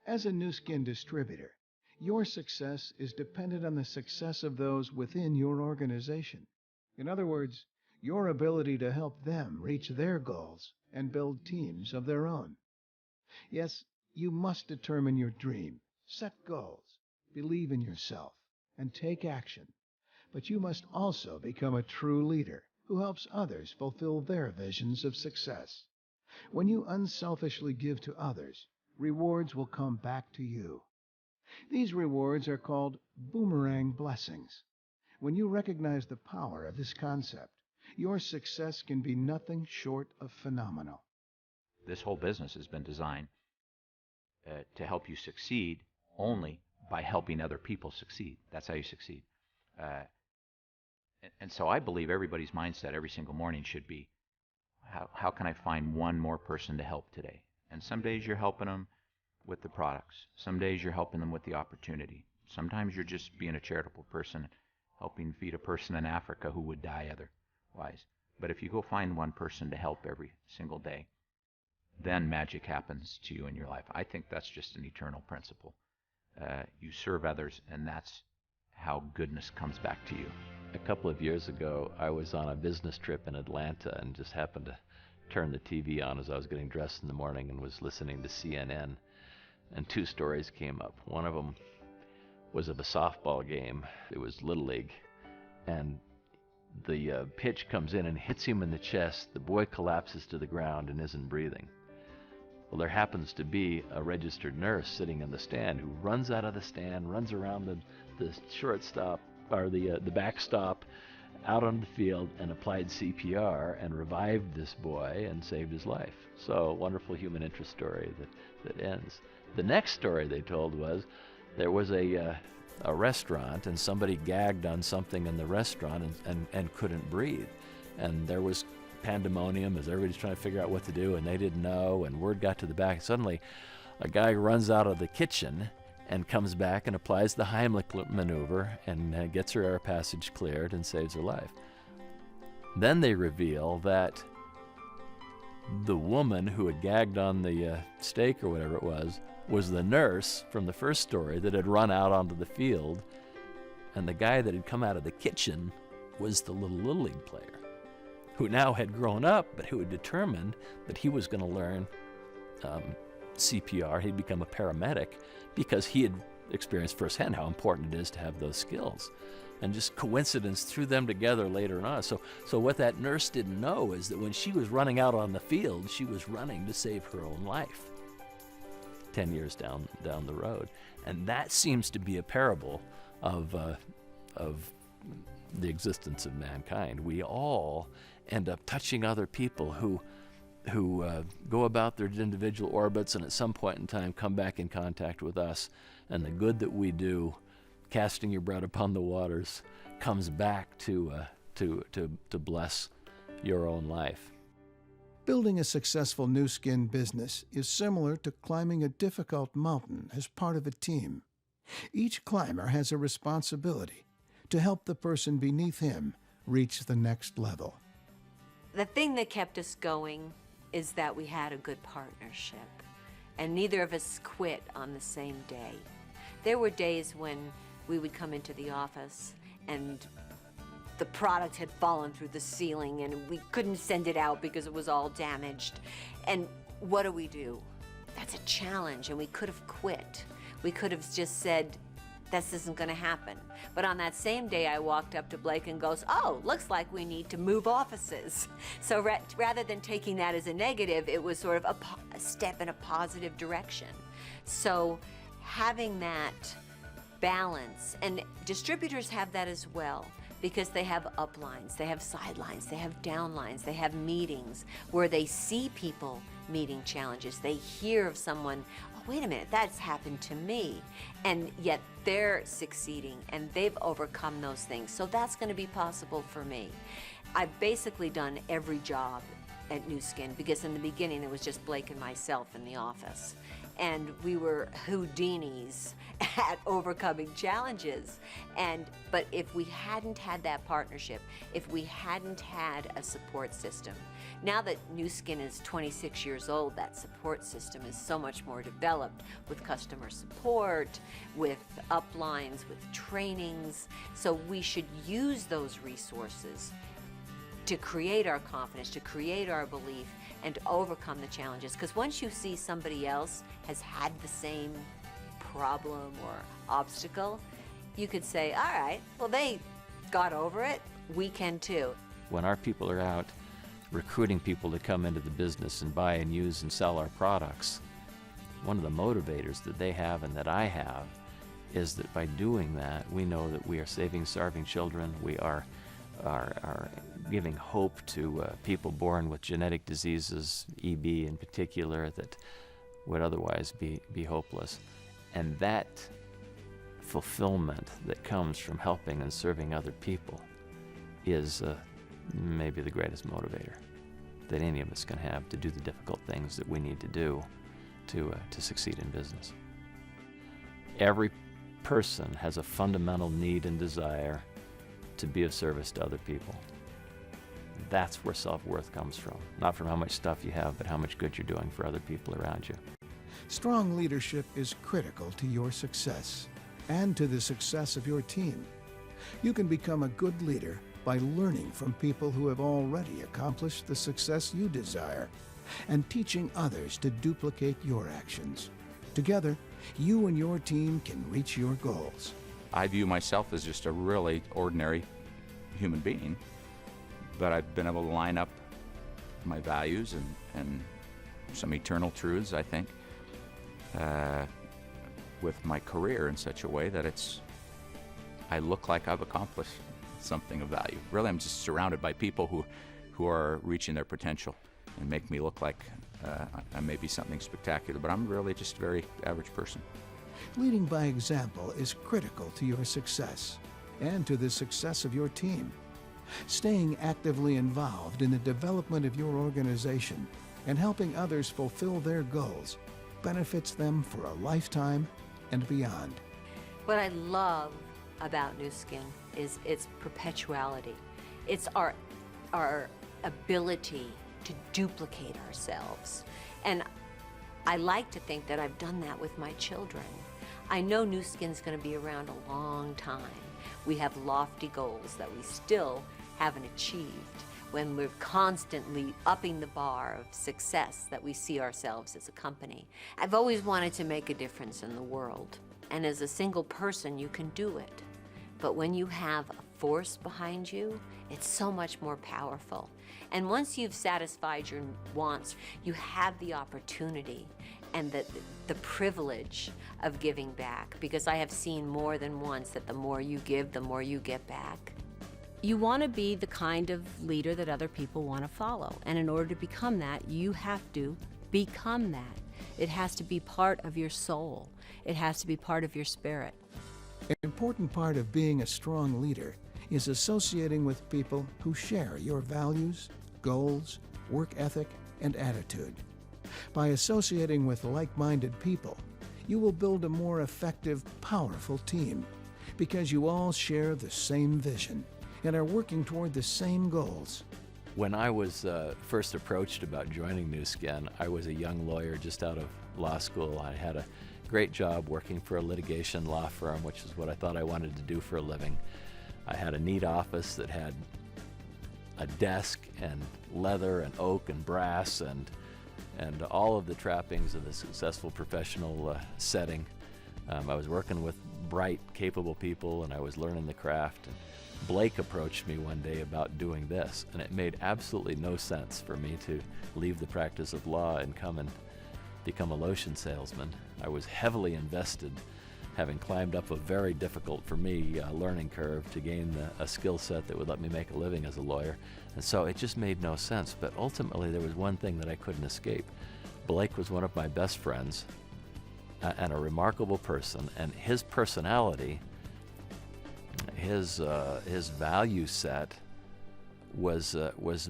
As a new skin distributor, your success is dependent on the success of those within your organization. In other words, your ability to help them reach their goals and build teams of their own. Yes, you must determine your dream, set goals, believe in yourself, and take action. But you must also become a true leader who helps others fulfill their visions of success. When you unselfishly give to others, rewards will come back to you. These rewards are called boomerang blessings. When you recognize the power of this concept, your success can be nothing short of phenomenal. This whole business has been designed to help you succeed only by helping other people succeed. That's how you succeed. And so I believe everybody's mindset every single morning should be, how can I find one more person to help today? And some days you're helping them with the products. Some days you're helping them with the opportunity. Sometimes you're just being a charitable person, helping feed a person in Africa who would die otherwise. But if you go find one person to help every single day, then magic happens to you in your life. I think that's just an eternal principle. You serve others, and that's how goodness comes back to you. A couple of years ago, I was on a business trip in Atlanta and just happened to turn the TV on as I was getting dressed in the morning and was listening to CNN, and two stories came up. One of them was of a softball game. It was Little League, and the pitch comes in and hits him in the chest. The boy collapses to the ground and isn't breathing. Well, there happens to be a registered nurse sitting in the stand who runs out of the stand, runs around the shortstop, or the backstop, out on the field and applied CPR and revived this boy and saved his life. So, a wonderful human interest story that ends. The next story they told was there was a restaurant and somebody gagged on something in the restaurant and couldn't breathe. And there was pandemonium as everybody's trying to figure out what to do, and they didn't know, and word got to the back. Suddenly, a guy runs out of the kitchen and comes back and applies the Heimlich maneuver and gets her air passage cleared and saves her life. Then they reveal that the woman who had gagged on the steak or whatever it was the nurse from the first story that had run out onto the field, and the guy that had come out of the kitchen was the Little League player, who now had grown up, but who had determined that he was going to learn CPR. He'd become a paramedic because he had experienced firsthand how important it is to have those skills. And just coincidence threw them together later on. So what that nurse didn't know is that when she was running out on the field, she was running to save her own life 10 years down the road. And that seems to be a parable of the existence of mankind. We all end up touching other people who go about their individual orbits and at some point in time come back in contact with us. And the good that we do, casting your bread upon the waters, comes back to bless your own life. Building a successful new skin business is similar to climbing a difficult mountain as part of a team. Each climber has a responsibility to help the person beneath him reach the next level. The thing that kept us going is that we had a good partnership, and neither of us quit on the same day. There were days when we would come into the office and the product had fallen through the ceiling and we couldn't send it out because it was all damaged. And what do? That's a challenge, and we could have quit. We could have just said, this isn't going to happen. But on that same day, I walked up to Blake and goes, oh, looks like we need to move offices. So rather than taking that as a negative, it was sort of a step in a positive direction. So having that balance, and distributors have that as well, because they have uplines, they have sidelines, they have downlines, they have meetings where they see people meeting challenges. They hear of someone, oh, wait a minute, that's happened to me. And yet they're succeeding and they've overcome those things. So that's going to be possible for me. I've basically done every job at New Skin, because in the beginning it was just Blake and myself in the office. and we were Houdinis at overcoming challenges. But if we hadn't had that partnership, if we hadn't had a support system, now that Nu Skin is 26 years old, that support system is so much more developed with customer support, with uplines, with trainings. So we should use those resources to create our confidence, to create our belief, and to overcome the challenges. Because once you see somebody else has had the same problem or obstacle, you could say, all right, well, they got over it, we can too. When our people are out recruiting people to come into the business and buy and use and sell our products, one of the motivators that they have and that I have is that by doing that, we know that we are saving starving children, we are giving hope to people born with genetic diseases, EB in particular, that would otherwise be hopeless. And that fulfillment that comes from helping and serving other people is maybe the greatest motivator that any of us can have to do the difficult things that we need to do to succeed in business. Every person has a fundamental need and desire to be of service to other people. That's where self-worth comes from. Not from how much stuff you have, but how much good you're doing for other people around you. Strong leadership is critical to your success and to the success of your team. You can become a good leader by learning from people who have already accomplished the success you desire and teaching others to duplicate your actions. Together, you and your team can reach your goals. I view myself as just a really ordinary human being, but I've been able to line up my values and some eternal truths, I think, with my career in such a way that I look like I've accomplished something of value. Really, I'm just surrounded by people who are reaching their potential and make me look like I may be something spectacular, but I'm really just a very average person. Leading by example is critical to your success and to the success of your team. Staying actively involved in the development of your organization and helping others fulfill their goals benefits them for a lifetime and beyond. What I love about Nu Skin is its perpetuality. It's our ability to duplicate ourselves. And I like to think that I've done that with my children. I know Nu Skin's going to be around a long time. We have lofty goals that we still haven't achieved when we're constantly upping the bar of success that we see ourselves as a company. I've always wanted to make a difference in the world, and as a single person, you can do it. But when you have a force behind you, it's so much more powerful. And once you've satisfied your wants, you have the opportunity and the privilege of giving back, because I have seen more than once that the more you give, the more you get back. You want to be the kind of leader that other people want to follow. And in order to become that, you have to become that. It has to be part of your soul. It has to be part of your spirit. An important part of being a strong leader is associating with people who share your values, goals, work ethic, and attitude. By associating with like-minded people, you will build a more effective, powerful team because you all share the same vision and are working toward the same goals. When I was first approached about joining Nu Skin, I was a young lawyer just out of law school. I had a great job working for a litigation law firm, which is what I thought I wanted to do for a living. I had a neat office that had a desk and leather and oak and brass and all of the trappings of a successful professional setting. I was working with bright, capable people, and I was learning the craft. And Blake approached me one day about doing this, and it made absolutely no sense for me to leave the practice of law and come and become a lotion salesman. I was heavily invested, having climbed up a very difficult for me learning curve to gain a skill set that would let me make a living as a lawyer. And so it just made no sense. But ultimately, there was one thing that I couldn't escape. Blake was one of my best friends and a remarkable person, and his personality, his value set was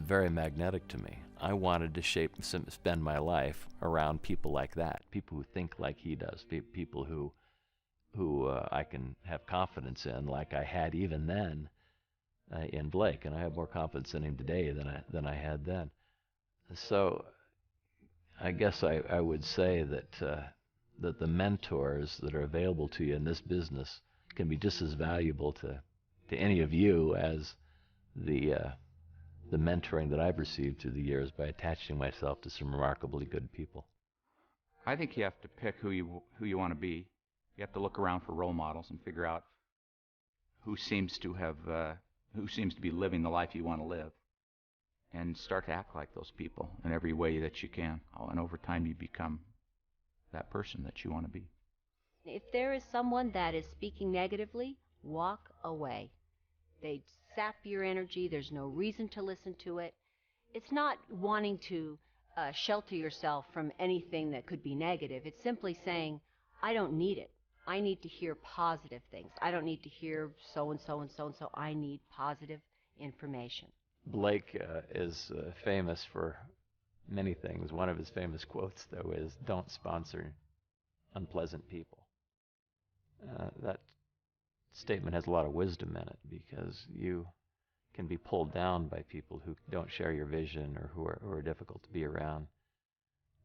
very magnetic to me. I wanted to spend my life around people like that, people who think like he does, people who I can have confidence in, like I had even then in Blake, and I have more confidence in him today than I had then. So I guess I would say that the mentors that are available to you in this business can be just as valuable to any of you as the mentoring that I've received through the years by attaching myself to some remarkably good people. I think you have to pick who you want to be. You have to look around for role models and figure out who seems to be living the life you want to live, and start to act like those people in every way that you can. And over time, you become that person that you want to be. If there is someone that is speaking negatively, walk away. They sap your energy. There's no reason to listen to it. It's not wanting to shelter yourself from anything that could be negative. It's simply saying, I don't need it. I need to hear positive things. I don't need to hear so-and-so and so-and-so. I need positive information. Blake is famous for many things. One of his famous quotes, though, is, "Don't sponsor unpleasant people." That statement has a lot of wisdom in it, because you can be pulled down by people who don't share your vision or who are difficult to be around.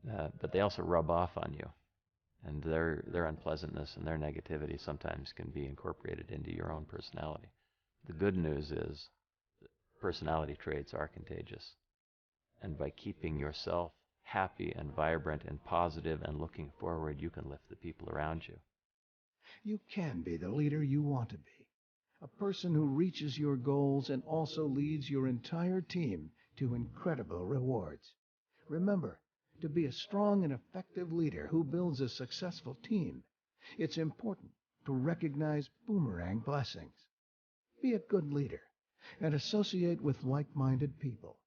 But they also rub off on you, and their unpleasantness and their negativity sometimes can be incorporated into your own personality. The good news is that personality traits are contagious, and by keeping yourself happy and vibrant and positive and looking forward, you can lift the people around you. You can be the leader you want to be, a person who reaches your goals and also leads your entire team to incredible rewards. Remember, to be a strong and effective leader who builds a successful team, it's important to recognize boomerang blessings. Be a good leader and associate with like-minded people.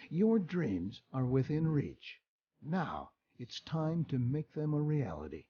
Your dreams are within reach. Now it's time to make them a reality.